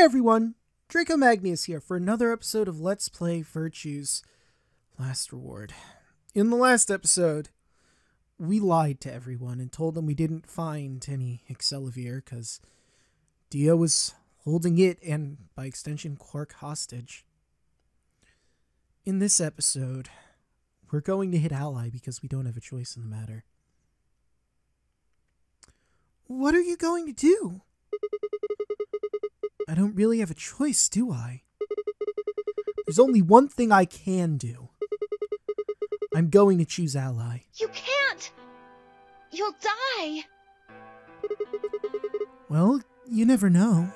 everyone, Draco Magnius here for another episode of Let's Play Virtue's Last Reward. In the last episode, we lied to everyone and told them we didn't find any Excelivir because Dio was holding it and, by extension, Quark hostage. In this episode, we're going to hit Ally because we don't have a choice in the matter. What are you going to do? I don't really have a choice, do I? There's only one thing I can do. I'm going to choose Ally. You can't! You'll die! Well, you never know.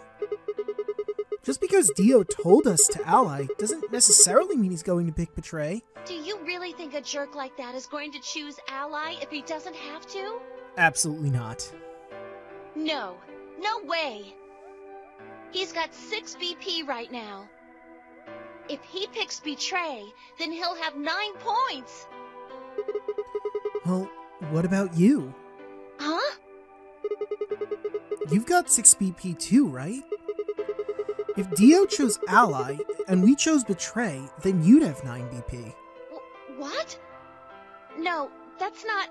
Just because Dio told us to Ally doesn't necessarily mean he's going to pick Betray. Do you really think a jerk like that is going to choose Ally if he doesn't have to? Absolutely not. No. No way! He's got 6 BP right now. If he picks Betray, then he'll have 9 points! Well, what about you? Huh? You've got 6 BP too, right? If Dio chose Ally, and we chose Betray, then you'd have 9 BP. What? No, that's not...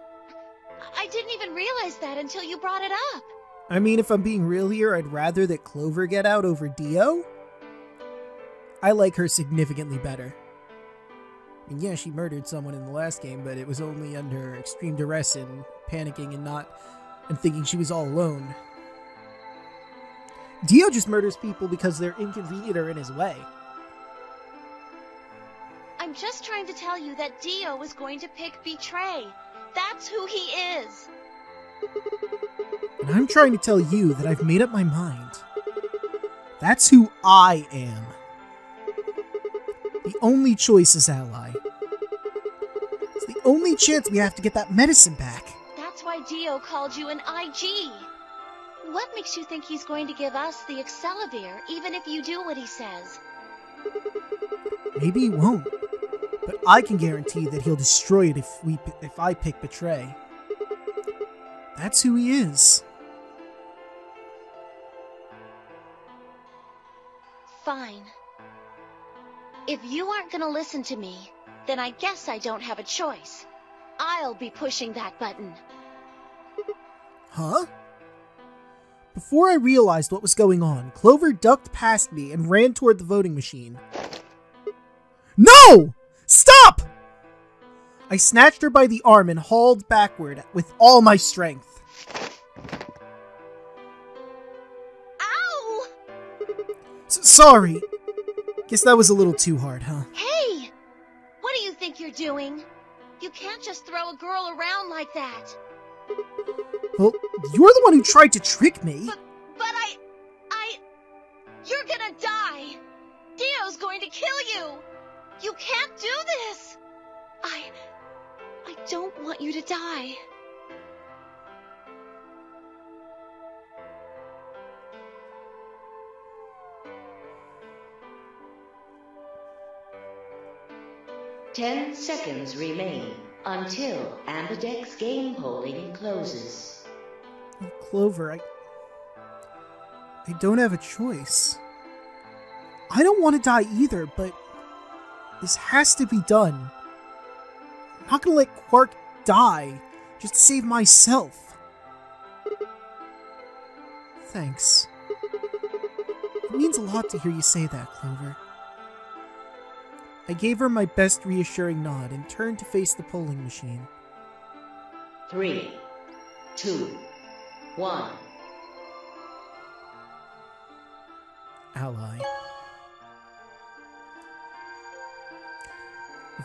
I didn't even realize that until you brought it up. I mean, if I'm being real here, I'd rather that Clover get out over Dio. I like her significantly better. I mean, yeah, she murdered someone in the last game, but it was only under extreme duress and panicking and thinking she was all alone. Dio just murders people because they're inconvenient or in his way. I'm just trying to tell you that Dio is going to pick Betray. That's who he is. And I'm trying to tell you that I've made up my mind. That's who I am. The only choice is Ally. It's the only chance we have to get that medicine back. That's why Dio called you an IG. What makes you think he's going to give us the Excelivir, even if you do what he says? Maybe he won't, but I can guarantee that he'll destroy it if I pick Betray. That's who he is. Fine. If you aren't gonna listen to me, then I guess I don't have a choice. I'll be pushing that button. Huh? Before I realized what was going on, Clover ducked past me and ran toward the voting machine. No! Stop! I snatched her by the arm and hauled backward with all my strength. Ow! Sorry. Guess that was a little too hard, huh? Hey! What do you think you're doing? You can't just throw a girl around like that. Well, you're the one who tried to trick me. But you're gonna die. Dio's going to kill you. You can't do this. I don't want you to die. Ten seconds remain until Ambidex game polling closes. Oh, Clover, I don't have a choice. I don't want to die either, but this has to be done. I'm not gonna let Quark die just to save myself. Thanks. It means a lot to hear you say that, Clover. I gave her my best reassuring nod and turned to face the polling machine. 3, 2, 1. Ally.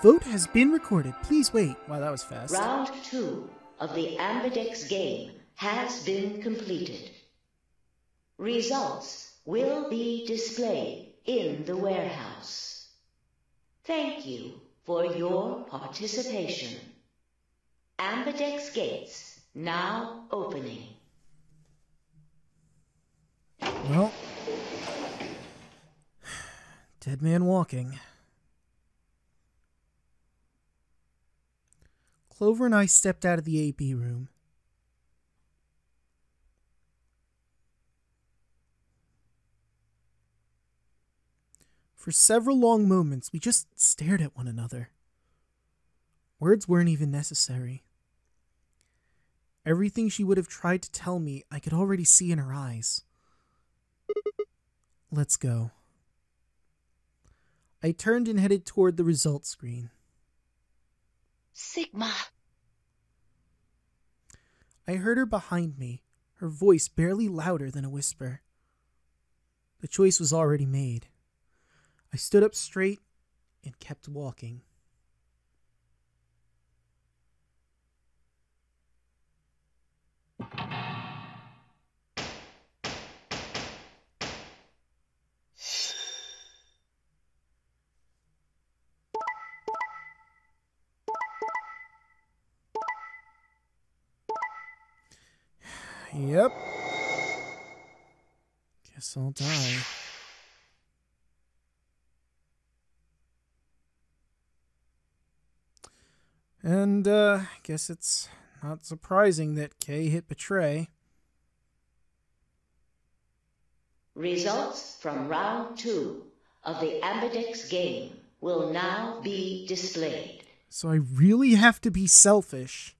Vote has been recorded. Please wait. Wow, that was fast. Round 2 of the Ambidex game has been completed. Results will be displayed in the warehouse. Thank you for your participation. Ambidex gates now opening. Well, dead man walking. Clover and I stepped out of the AB room. For several long moments, we just stared at one another. Words weren't even necessary. Everything she would have tried to tell me, I could already see in her eyes. Let's go. I turned and headed toward the results screen. Sigma. I heard her behind me, her voice barely louder than a whisper. The choice was already made. I stood up straight and kept walking. Yep. Guess I'll die. And, guess it's not surprising that Kay hit Betray. Results from round 2 of the Ambidex game will now be displayed. So I really have to be selfish.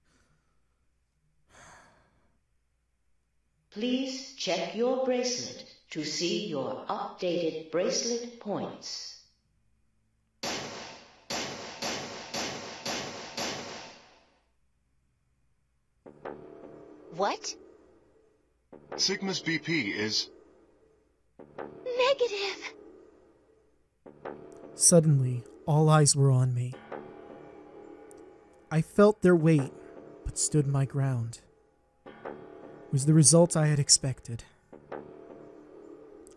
Please check your bracelet to see your updated bracelet points. What? Sigma's BP is... Negative. Suddenly, all eyes were on me. I felt their weight, but stood my ground. It was the result I had expected.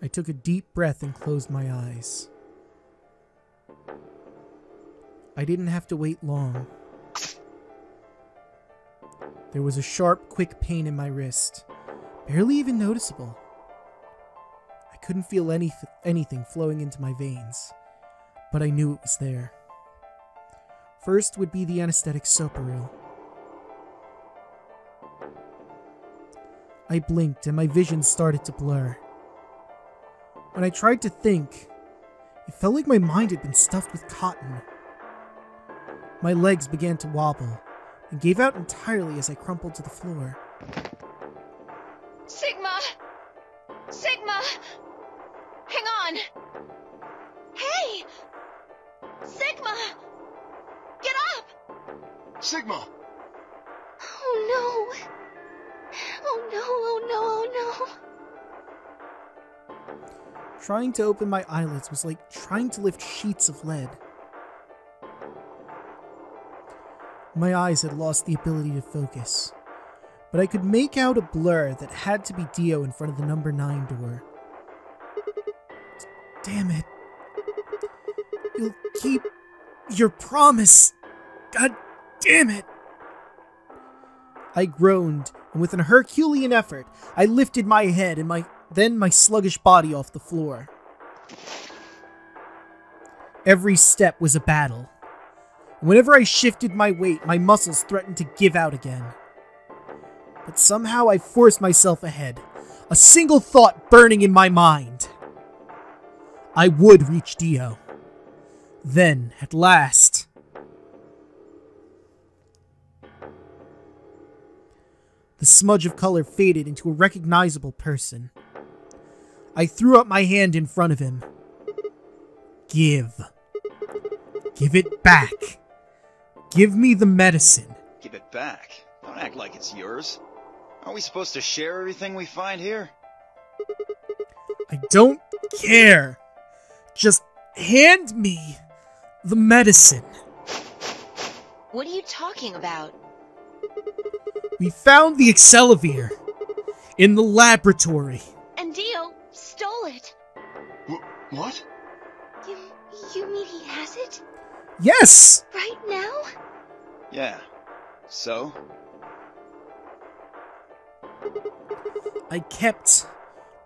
I took a deep breath and closed my eyes. I didn't have to wait long. There was a sharp, quick pain in my wrist, barely even noticeable. I couldn't feel anything flowing into my veins, but I knew it was there. First would be the anesthetic Soparil. I blinked and my vision started to blur. When I tried to think, it felt like my mind had been stuffed with cotton. My legs began to wobble and gave out entirely as I crumpled to the floor. Sigma! Sigma! Hang on! Hey! Sigma! Get up! Sigma! Oh no! Oh no, oh no, oh no! Trying to open my eyelids was like trying to lift sheets of lead. My eyes had lost the ability to focus, but I could make out a blur that had to be Dio in front of the number 9 door. Damn it. You'll keep your promise. God damn it. I groaned, and with an Herculean effort, I lifted my head and my sluggish body off the floor. Every step was a battle. Whenever I shifted my weight, my muscles threatened to give out again. But somehow I forced myself ahead, a single thought burning in my mind. I would reach Dio. Then, at last... The smudge of color faded into a recognizable person. I threw up my hand in front of him. Give. Give it back. Give me the medicine. Give it back. Don't act like it's yours. Aren't we supposed to share everything we find here? I don't care. Just hand me the medicine. What are you talking about? We found the Excelivir in the laboratory. And Dio stole it. What? You mean he has it? Yes! Right now? Yeah. So? I kept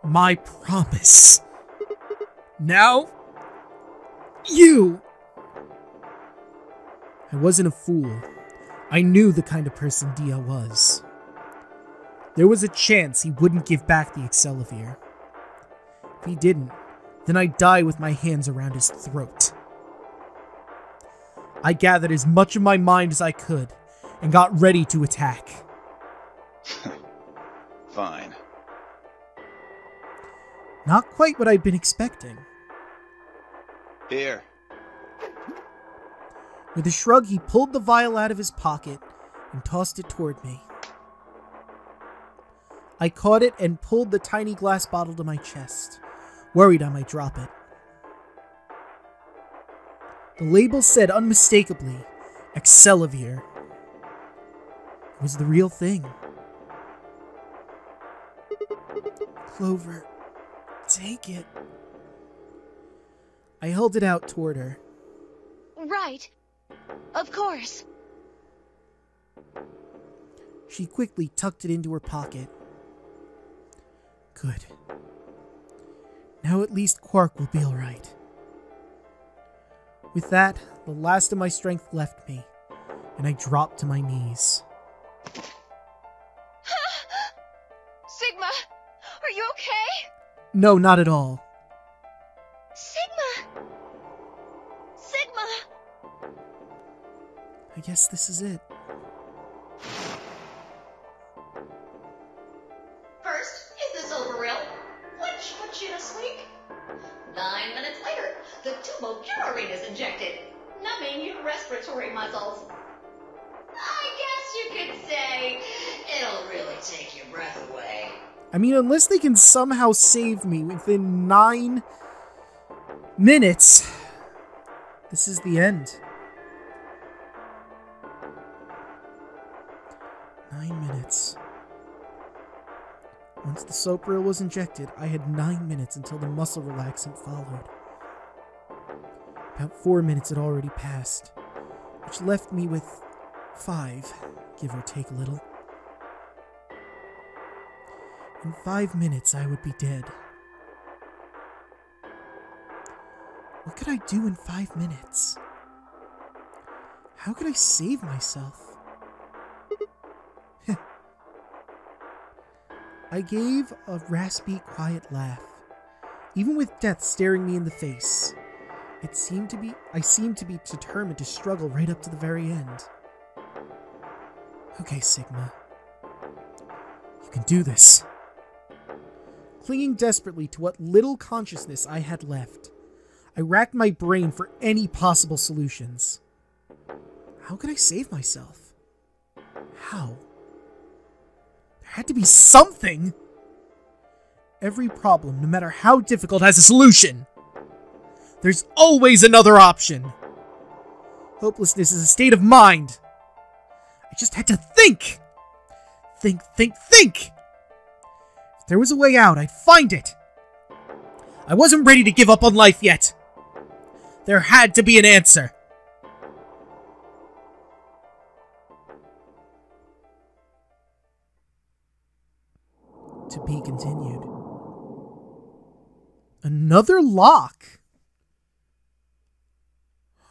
my promise. Now, you! I wasn't a fool. I knew the kind of person Dio was. There was a chance he wouldn't give back the Excelivir. If he didn't, Then I die with my hands around his throat. I gathered as much of my mind as I could and got ready to attack. Fine. Not quite what I'd been expecting. Here. With a shrug, he pulled the vial out of his pocket and tossed it toward me. I caught it and pulled the tiny glass bottle to my chest, worried I might drop it. The label said unmistakably, Excelivir. It was the real thing. Clover, take it. I held it out toward her. Right. Of course. She quickly tucked it into her pocket. Good. Now at least Quark will be alright. With that, the last of my strength left me, and I dropped to my knees. Sigma, are you okay? No, not at all. Sigma! Sigma! I guess this is it. First, is this over real? Which puts you to sleep. 9 minutes later, the tubocularine is injected, numbing your respiratory muscles. I guess you could say it'll really take your breath away. I mean, unless they can somehow save me within 9 minutes, this is the end. 9 minutes. Once the soap reel was injected, I had 9 minutes until the muscle relaxant followed. About 4 minutes had already passed, which left me with 5, give or take a little. In 5 minutes, I would be dead. What could I do in 5 minutes? How could I save myself? I gave a raspy, quiet laugh. Even with death staring me in the face, I seemed to be determined to struggle right up to the very end. Okay, Sigma. You can do this. Clinging desperately to what little consciousness I had left, I racked my brain for any possible solutions. How could I save myself? How? There had to be something! Every problem, no matter how difficult, has a solution! There's always another option! Hopelessness is a state of mind! I just had to think! Think! If there was a way out, I'd find it! I wasn't ready to give up on life yet! There had to be an answer! To be continued. Another lock?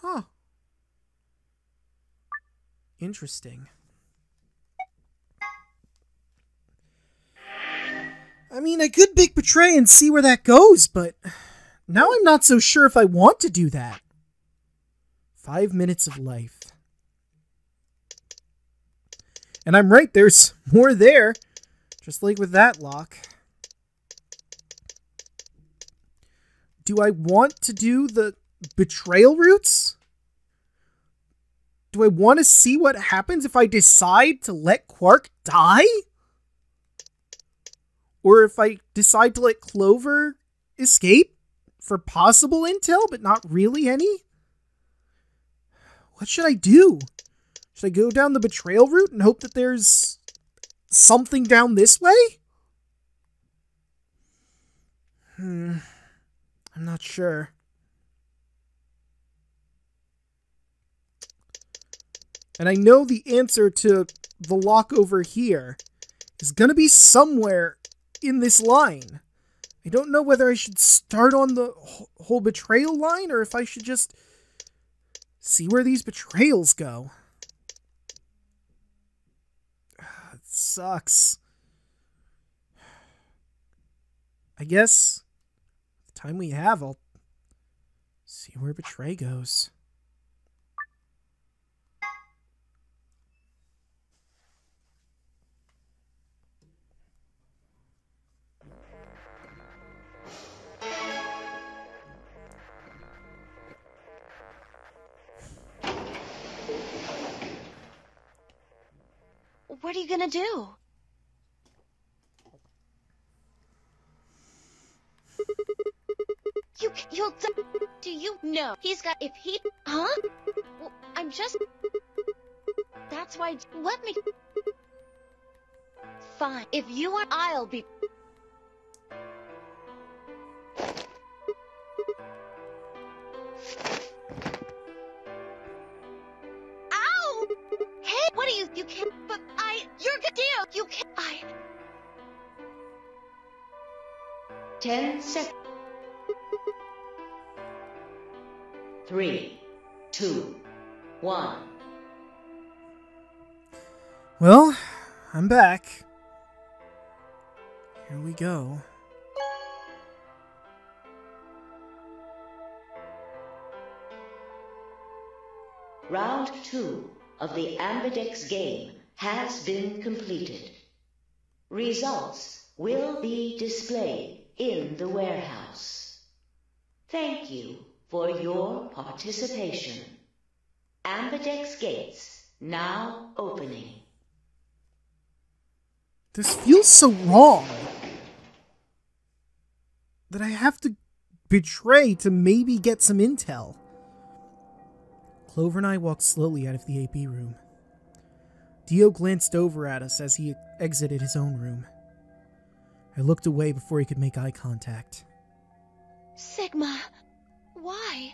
Huh. Interesting. I mean, I could big betray and see where that goes, but now I'm not so sure if I want to do that. 5 minutes of life. And I'm right, there's more there. Just like with that lock. Do I want to do the betrayal routes? Do I want to see what happens if I decide to let Quark die? Or if I decide to let Clover escape for possible intel, but not really any? What should I do? Should I go down the betrayal route and hope that there's something down this way? I'm not sure. And I know the answer to the lock over here is gonna be somewhere in this line. I don't know whether I should start on the whole betrayal line or if I should just see where these betrayals go. It sucks. I guess time we have, I'll see where Betray goes. What are you gonna do? You'll do you know he's got if he huh? Well, I'm just that's why let me fine if you are I'll be ow hey what are you can't but you're good deal you can't 10 seconds. 3, 2, 1. Well, I'm back. Here we go. Round 2 of the Ambidex game has been completed. Results will be displayed in the warehouse. Thank you for your participation. Ambidex gates now opening. This feels so wrong that I have to betray to maybe get some intel. Clover and I walked slowly out of the AP room. Dio glanced over at us as he exited his own room. I looked away before he could make eye contact. Sigma, why?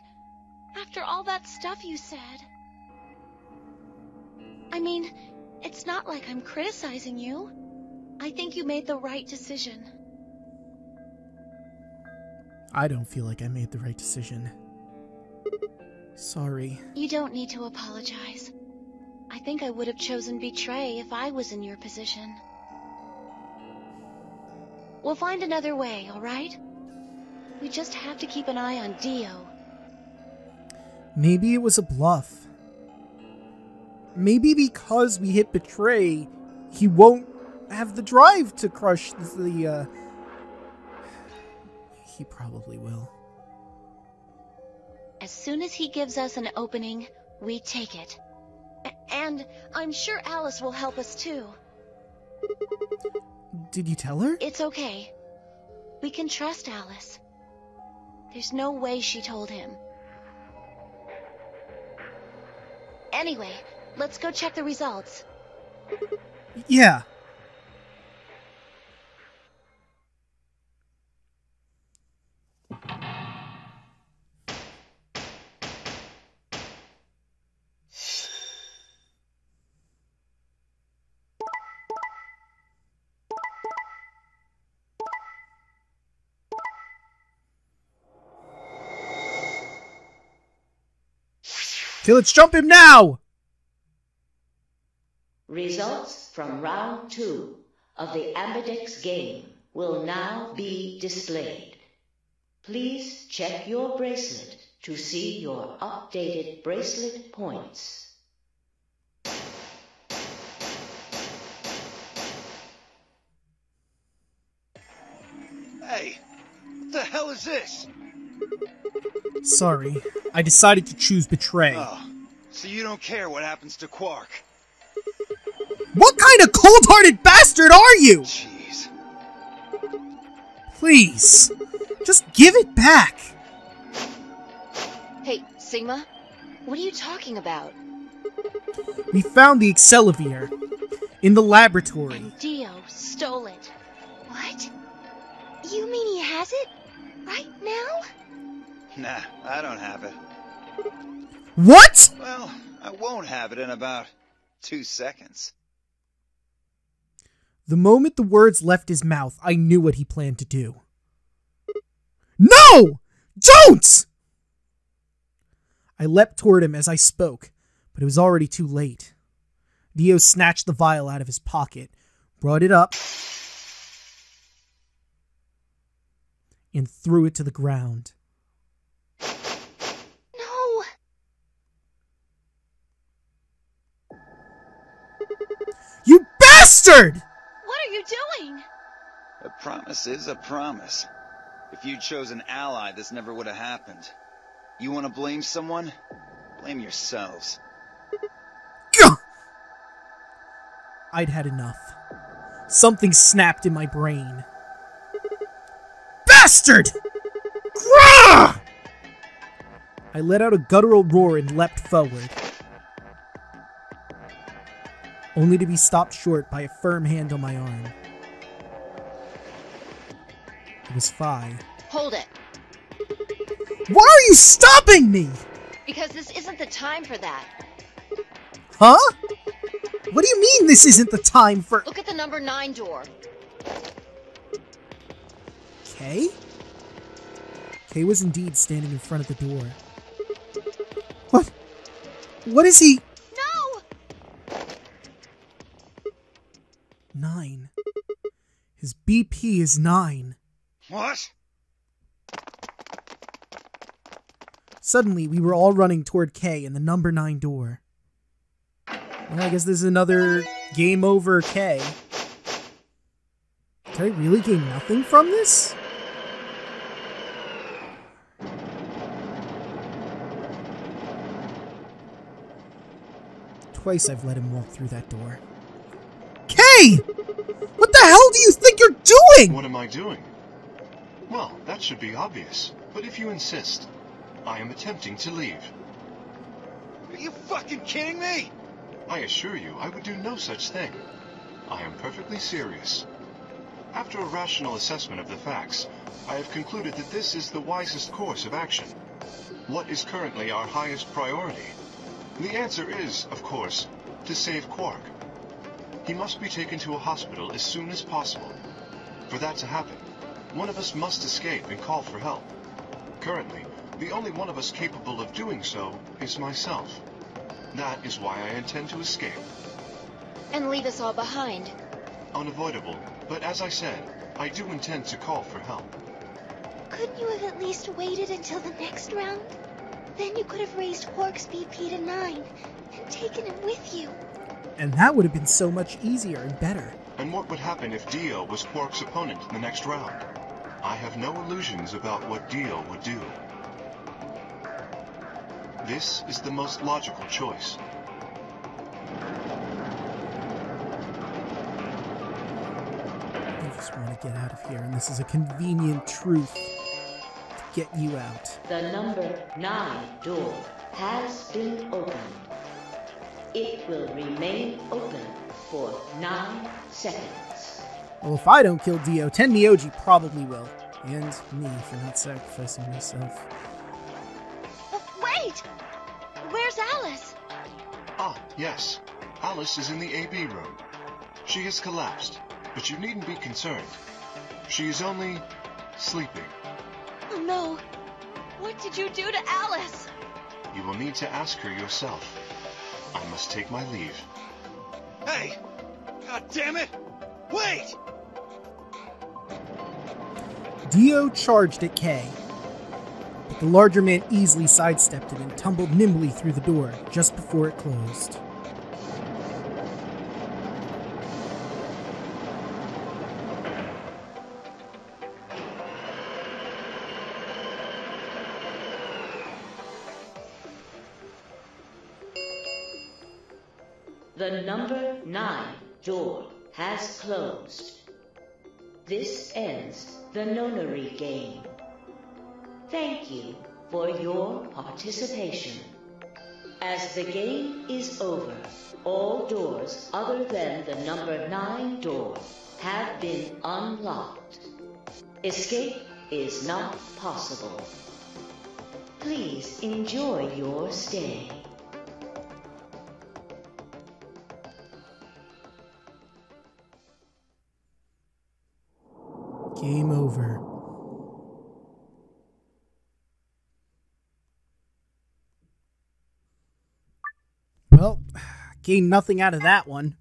After all that stuff you said. I mean, it's not like I'm criticizing you. I think you made the right decision. I don't feel like I made the right decision. Sorry. You don't need to apologize. I think I would have chosen Betray if I was in your position. We'll find another way, alright? We just have to keep an eye on Dio. Maybe it was a bluff. Maybe because we hit Betray, he won't have the drive to crush the, He probably will. As soon as he gives us an opening, we take it. And I'm sure Alice will help us too. Did you tell her? It's okay. We can trust Alice. There's no way she told him. Anyway, let's go check the results. Yeah. Okay, let's jump him now! Results from round 2 of the Ambidex game will now be displayed. Please check your bracelet to see your updated bracelet points. Hey, what the hell is this? Sorry, I decided to choose Betray. Oh, so you don't care what happens to Quark? What kind of cold-hearted bastard are you? Jeez. Please, just give it back. Hey, Sigma, what are you talking about? We found the Accelavir in the laboratory. And Dio stole it. What? You mean he has it? Right now? Nah, I don't have it. What? Well, I won't have it in about 2 seconds. The moment the words left his mouth, I knew what he planned to do. No! Don't! I leapt toward him as I spoke, but it was already too late. Dio snatched the vial out of his pocket, brought it up. and threw it to the ground. No! You bastard! What are you doing? A promise is a promise. If you'd chosen ally, this never would have happened. You want to blame someone? Blame yourselves. Gah! I'd had enough. Something snapped in my brain. Bastard! Grah! I let out a guttural roar and leapt forward, only to be stopped short by a firm hand on my arm. It was Phi. Hold it. Why are you stopping me? Because this isn't the time for that. Huh? What do you mean this isn't the time for— Look at the number 9 door. Kay? Kay was indeed standing in front of the door. What? What is he— No! 9. His BP is 9. What? Suddenly, we were all running toward Kay and the number 9 door. Well, I guess this is another game over Kay. Did I really gain nothing from this? Twice I've let him walk through that door. Kay! What the hell do you think you're doing? What am I doing? Well, that should be obvious. But if you insist, I am attempting to leave. Are you fucking kidding me? I assure you, I would do no such thing. I am perfectly serious. After a rational assessment of the facts, I have concluded that this is the wisest course of action. What is currently our highest priority? The answer is, of course, to save Quark. He must be taken to a hospital as soon as possible. For that to happen, one of us must escape and call for help. Currently, the only one of us capable of doing so is myself. That is why I intend to escape. And leave us all behind. Unavoidable, but as I said, I do intend to call for help. Couldn't you have at least waited until the next round? Then you could have raised Quark's BP to 9 and taken him with you. And that would have been so much easier and better. And what would happen if Dio was Quark's opponent in the next round? I have no illusions about what Dio would do. This is the most logical choice. I just want to get out of here, and this is a convenient truth to get you out. The number 9 door has been opened. It will remain open for 9 seconds. Well, if I don't kill Dio, Tenmyoji probably will. And me for not sacrificing myself. Wait! Where's Alice? Ah, yes. Alice is in the AB room. She has collapsed, but you needn't be concerned. She is only sleeping. Oh no. What did you do to Alice? You will need to ask her yourself. I must take my leave. Hey! God damn it! Wait! Dio charged at Kay, but the larger man easily sidestepped it and tumbled nimbly through the door just before it closed. The number 9 door has closed. This ends the nonary game. Thank you for your participation. As the game is over, all doors other than the number 9 door have been unlocked. Escape is not possible. Please enjoy your stay. Game over. Well, gained nothing out of that one.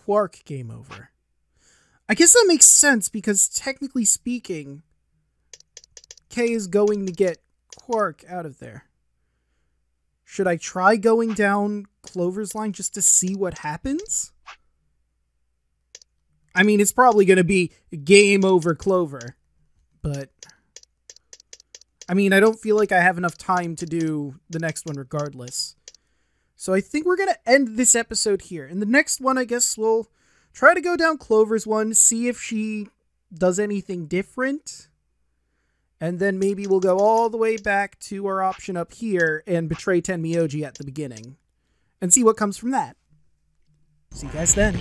Quark game over. I guess that makes sense because technically speaking, Kay is going to get Quark out of there. Should I try going down Clover's line just to see what happens? I mean, it's probably going to be game over Clover, but I mean, I don't feel like I have enough time to do the next one regardless. So I think we're going to end this episode here. In the next one, I guess we'll try to go down Clover's one, see if she does anything different. And then maybe we'll go all the way back to our option up here and betray Tenmyoji at the beginning. And see what comes from that. See you guys then.